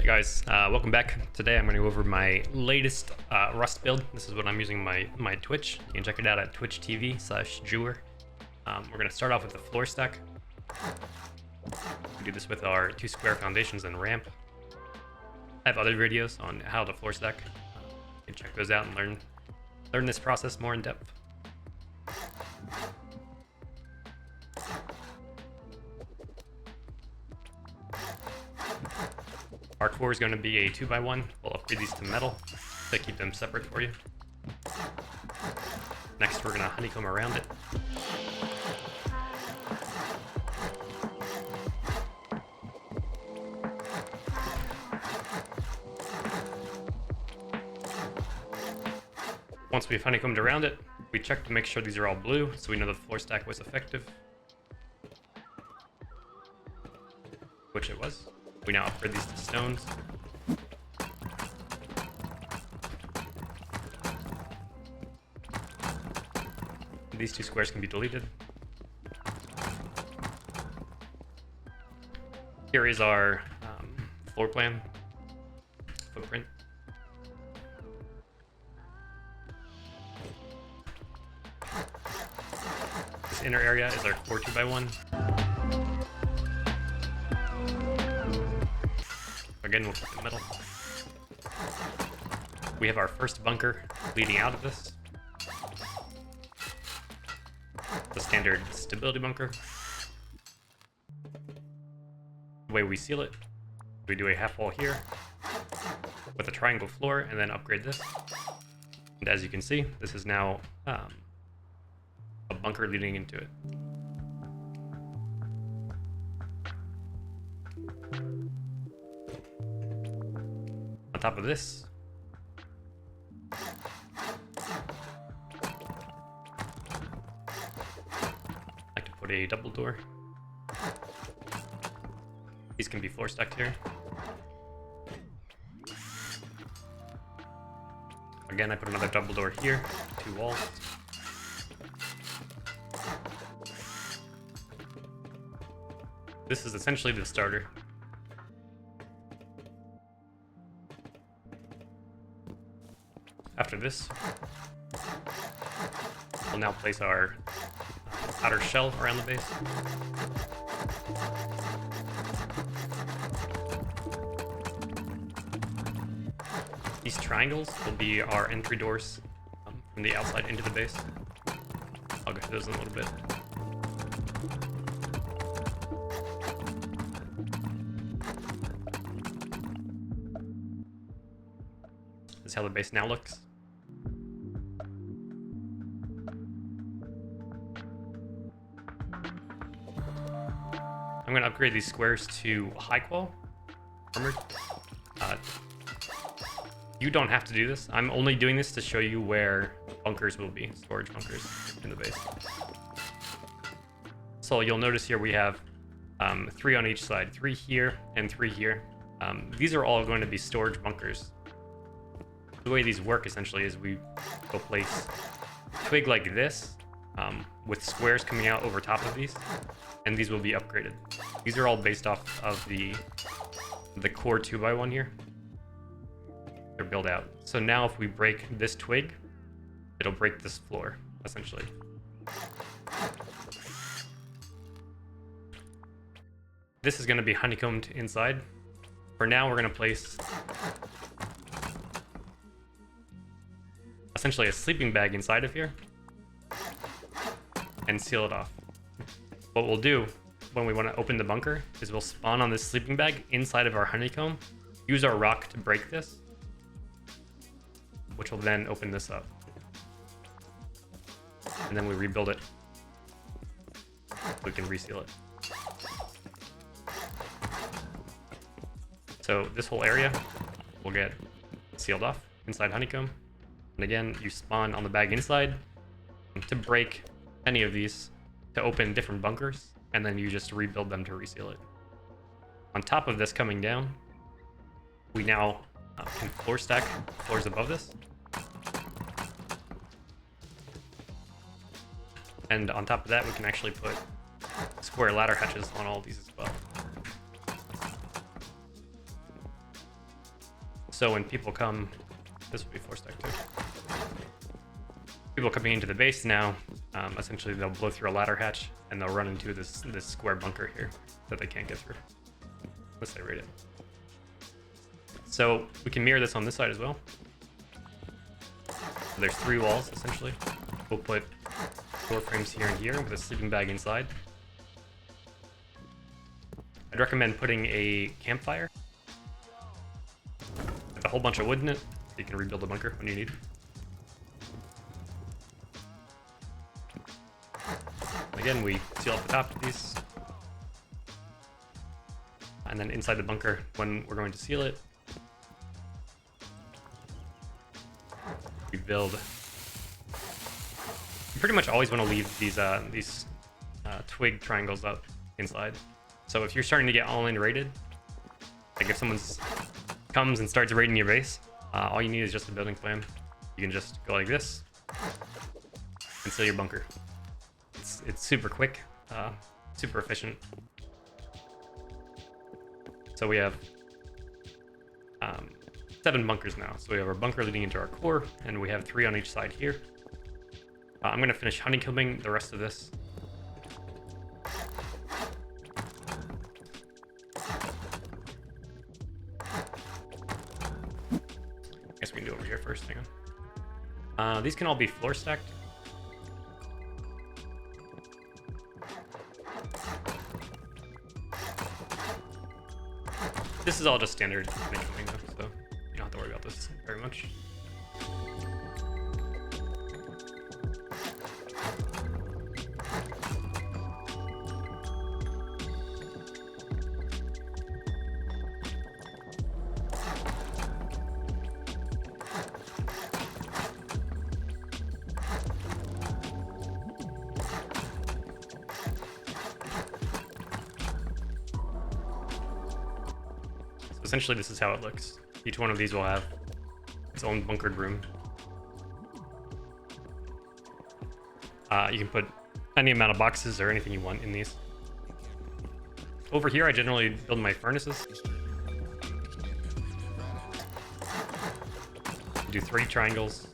guys, welcome back. Today I'm going to go over my latest Rust build. This is what I'm using my Twitch. You can check it out at Twitch TV/Jewer. We're going to start off with the floor stack. We do this with our 2 square foundations and ramp. I have other videos on how to floor stack. You can check those out and learn this process more in depth. Our core is going to be a 2x1. We'll upgrade these to metal to keep them separate for you. Next, we're going to honeycomb around it. Once we've honeycombed around it, we check to make sure these are all blue, so we know the floor stack was effective. Which it was. We now upgrade these to stones. These 2 squares can be deleted. Here is our floor plan footprint. This inner area is our core 2x1. Again, we'll keep it metal. We have our first bunker leading out of this. The standard stability bunker. The way we seal it, we do a half wall here with a triangle floor and then upgrade this. And as you can see, this is now a bunker leading into it. On top of this, I like to put a double door. These can be floor stacked here. Again, I put another double door here, 2 walls. This is essentially the starter. After this, we'll now place our outer shell around the base. These triangles will be our entry doors from the outside into the base. I'll go through those in a little bit. This is how the base now looks. I'm going to upgrade these squares to high qual armored. You don't have to do this. I'm only doing this to show you where bunkers will be, storage bunkers in the base. So you'll notice here we have 3 on each side, 3 here and 3 here. These are all going to be storage bunkers. The way these work essentially is we will place a twig like this with squares coming out over top of these, and these will be upgraded. These are all based off of the core 2x1 here. They're built out. So now if we break this twig, it'll break this floor, essentially. This is going to be honeycombed inside. For now, we're going to place essentially a sleeping bag inside of here and seal it off. What we'll do when we want to open the bunker is we'll spawn on this sleeping bag inside of our honeycomb, use our rock to break this, which will then open this up. And then we rebuild it. We can reseal it. So this whole area will get sealed off inside honeycomb. And again, you spawn on the bag inside to break any of these to open different bunkers, and then you just rebuild them to reseal it. On top of this coming down, we now can floor stack floors above this. And on top of that, we can actually put square ladder hatches on all these as well. So when people come, this will be floor stack too. People coming into the base now, essentially they'll blow through a ladder hatch and they'll run into this square bunker here that they can't get through. Unless they raid it. So we can mirror this on this side as well. So there's 3 walls essentially. We'll put door frames here and here with a sleeping bag inside. I'd recommend putting a campfire with a whole bunch of wood in it, so you can rebuild a bunker when you need. Again, we seal up the top of these. And then inside the bunker, when we're going to seal it, we build. You pretty much always want to leave these twig triangles up inside. So if you're starting to get all-in raided, like if someone comes and starts raiding your base, all you need is just a building plan. You can just go like this and seal your bunker. It's super quick, super efficient. So we have 7 bunkers now. So we have our bunker leading into our core, and we have 3 on each side here. I'm going to finish honeycombing the rest of this. I guess we can do over here first. Hang on. These can all be floor stacked. This is all just standard honeycombing though, so you don't have to worry about this very much. Essentially, this is how it looks. Each one of these will have its own bunkered room. You can put any amount of boxes or anything you want in these. Over here, I generally build my furnaces. Do 3 triangles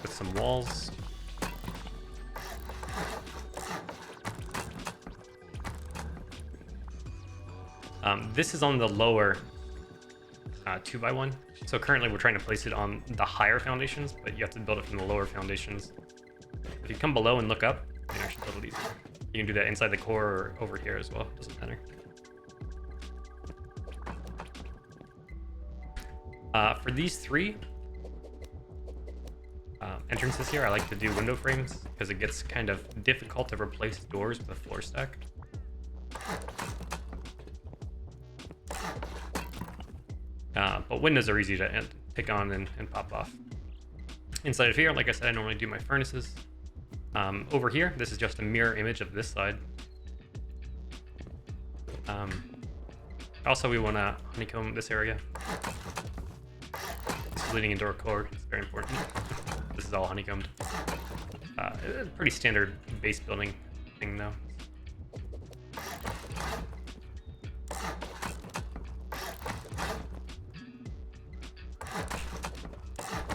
with some walls. This is on the lower 2x1. So currently we're trying to place it on the higher foundations, but you have to build it from the lower foundations. If you come below and look up, you can actually build it easier. You can do that inside the core or over here as well, doesn't matter. For these 3 entrances here, I like to do window frames because it gets kind of difficult to replace doors with a floor stack. But windows are easy to pick on and pop off. Inside of here, like I said, I normally do my furnaces. Over here, this is just a mirror image of this side. Also, we want to honeycomb this area. This is leading into our core. It's very important. This is all honeycombed. Pretty standard base building thing, though.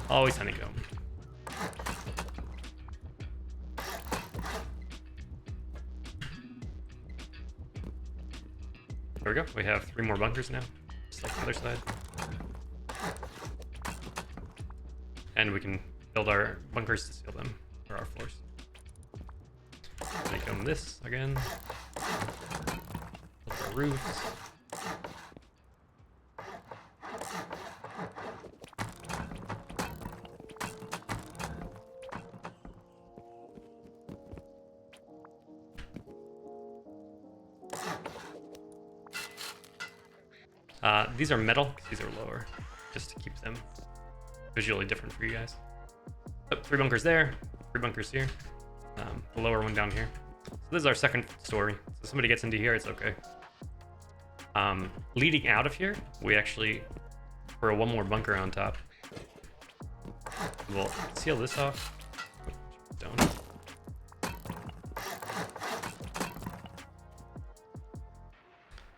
Always honeycomb. There we go. We have 3 more bunkers now, just like the other side. And we can build our bunkers to seal them, or our floors. Honeycomb this again. Build our roofs. These are metal, these are lower, just to keep them visually different for you guys. Oh, 3 bunkers there, 3 bunkers here, the lower one down here. So this is our second story. So if somebody gets into here, it's okay. Leading out of here, we actually throw 1 more bunker on top. We'll seal this off. Stone.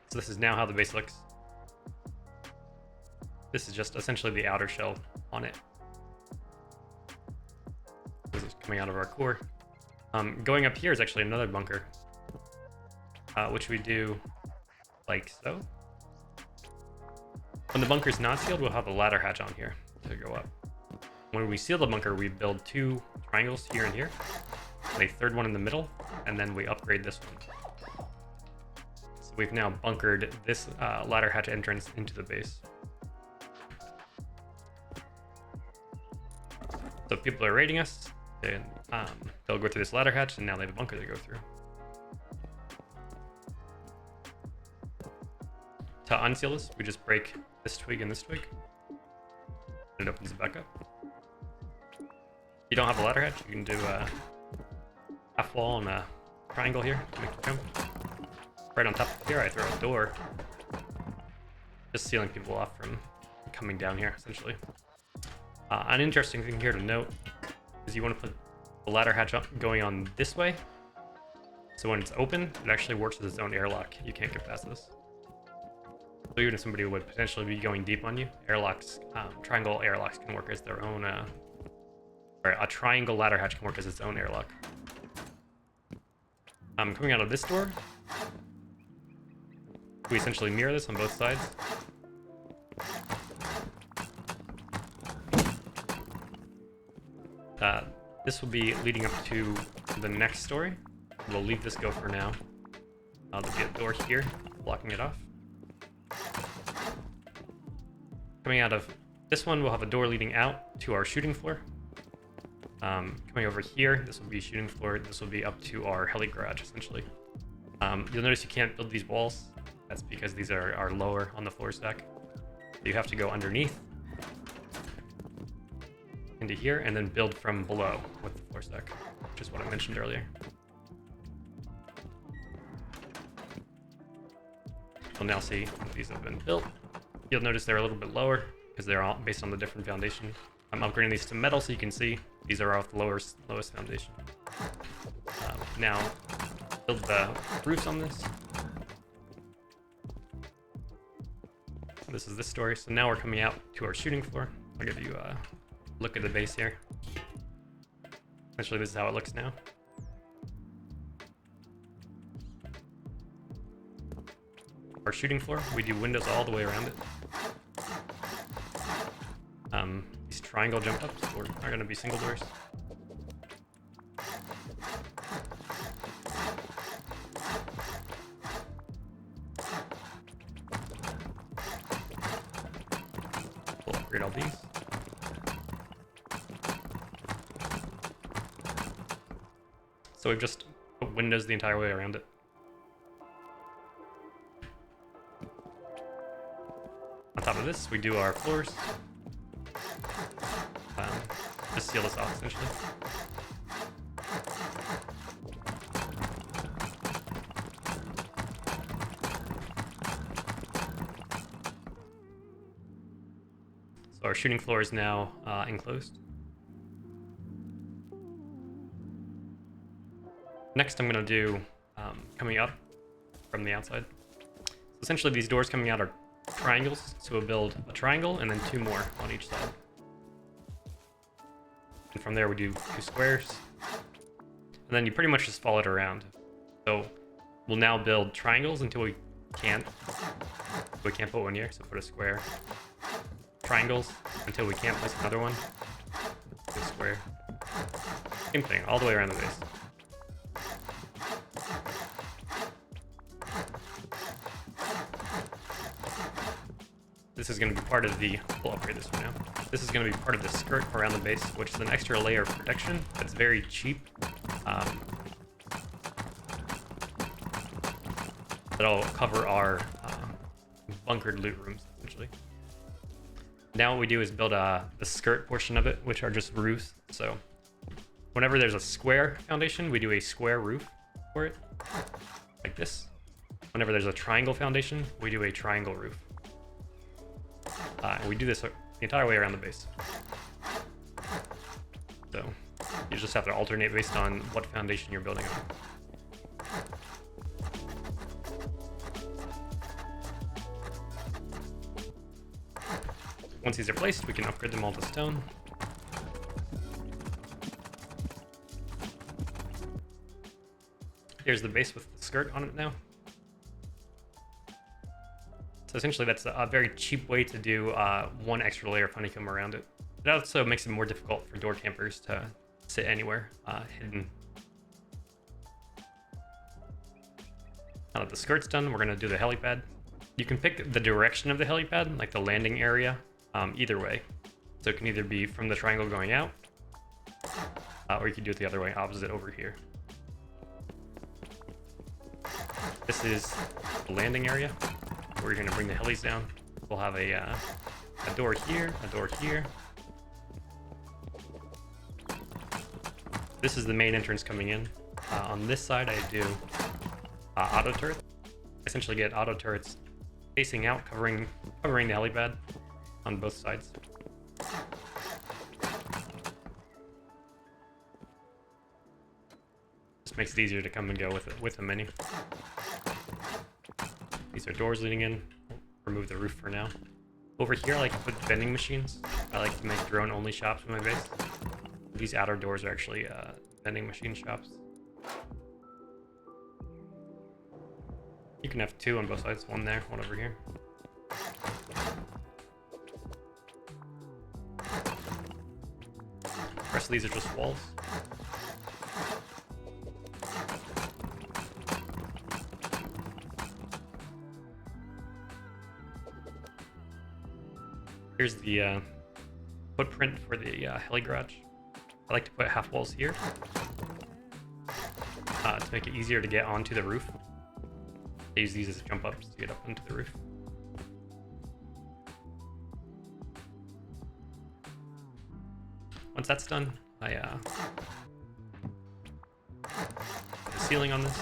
So this is now how the base looks. This is just essentially the outer shell on it. This is coming out of our core. Going up here is actually another bunker, which we do like so. When the bunker is not sealed, we'll have a ladder hatch on here to go up. When we seal the bunker, we build 2 triangles here and here, and a third one in the middle, and then we upgrade this one. So we've now bunkered this ladder hatch entrance into the base. So if people are raiding us, they'll go through this ladder hatch, and now they have a bunker to go through. To unseal this, we just break this twig and this twig, and it opens it back up. If you don't have a ladder hatch, you can do a half wall and a triangle here to make the jump. Right on top of here, I throw a door, just sealing people off from coming down here, essentially. An interesting thing here to note is you want to put the ladder hatch up going on this way, so when it's open, it actually works as its own airlock. You can't get past this. So even if somebody would potentially be going deep on you, airlocks, triangle airlocks can work as their own, or a triangle ladder hatch can work as its own airlock. Coming out of this door, we essentially mirror this on both sides. This will be leading up to the next story. We'll leave this go for now. There'll be a door here, blocking it off. Coming out of this one, we'll have a door leading out to our shooting floor. Coming over here, this will be shooting floor. This will be up to our heli garage, essentially. You'll notice you can't build these walls. That's because these are lower on the floor stack. So you have to go underneath into here and then build from below with the floor stack, which is what I mentioned earlier. You'll now see these have been built. You'll notice they're a little bit lower because they're all based on the different foundation. I'm upgrading these to metal so you can see these are off the lowest foundation. Now build the roofs on this. This is this story. So now we're coming out to our shooting floor. I'll give you a look at the base here. Essentially, this is how it looks now. Our shooting floor, we do windows all the way around it. These triangle jump ups are going to be single doors. We'll upgrade all these. So we've just put windows the entire way around it. On top of this, we do our floors. Just seal this off, essentially. So our shooting floor is now enclosed. Next, I'm going to do coming up from the outside. So essentially, these doors coming out are triangles, so we'll build a triangle and then 2 more on each side. And from there, we do 2 squares. And then you pretty much just follow it around. So we'll now build triangles until we can't. We can't put one here, so put a square. Triangles until we can't place another one. Do a square. Same thing, all the way around the base. This is going to be part of the, we'll upgrade this for now. This is going to be part of the skirt around the base, which is an extra layer of protection that's very cheap. That'll cover our bunkered loot rooms, essentially. Now what we do is build the skirt portion of it, which are just roofs. So whenever there's a square foundation, we do a square roof for it, like this. Whenever there's a triangle foundation, we do a triangle roof. And we do this the entire way around the base. So you just have to alternate based on what foundation you're building on. Once these are placed, we can upgrade them all to stone. Here's the base with the skirt on it now. So essentially that's a very cheap way to do one extra layer of honeycomb around it. It also makes it more difficult for door campers to sit anywhere hidden. Now that the skirt's done, we're gonna do the helipad. You can pick the direction of the helipad, like the landing area, either way. So it can either be from the triangle going out, or you can do it the other way, opposite over here. This is the landing area where you're gonna bring the helis down. We'll have a door here, a door here. This is the main entrance coming in. On this side, I do auto turrets. Essentially get auto turrets facing out, covering the helipad on both sides. Just makes it easier to come and go with the menu. These are doors leading in. Remove the roof for now. Over here, I like to put vending machines. I like to make drone-only shops with my base. These outer doors are actually vending machine shops. You can have two on both sides, one there, one over here. The rest of these are just walls. Here's the footprint for the heli garage. I like to put half walls here to make it easier to get onto the roof. I use these as jump ups to get up into the roof. Once that's done, I put the ceiling on this.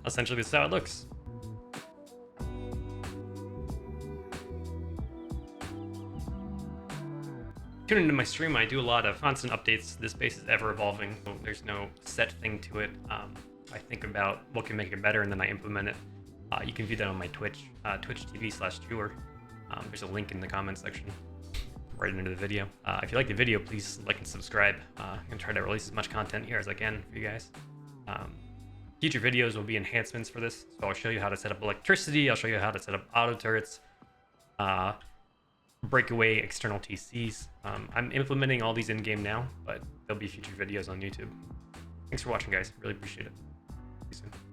Essentially, this is how it looks. Tune into my stream. I do a lot of constant updates. This base is ever evolving. So there's no set thing to it. I think about what can make it better and then I implement it. You can view that on my Twitch, twitch.tv/Jewer. There's a link in the comments section right into the video. If you like the video, please like and subscribe. I'm gonna try to release as much content here as I can for you guys. Future videos will be enhancements for this. So I'll show you how to set up electricity. I'll show you how to set up auto turrets, breakaway external TCs. I'm implementing all these in-game now, but there'll be future videos on YouTube. Thanks for watching, guys. Really appreciate it. See you soon.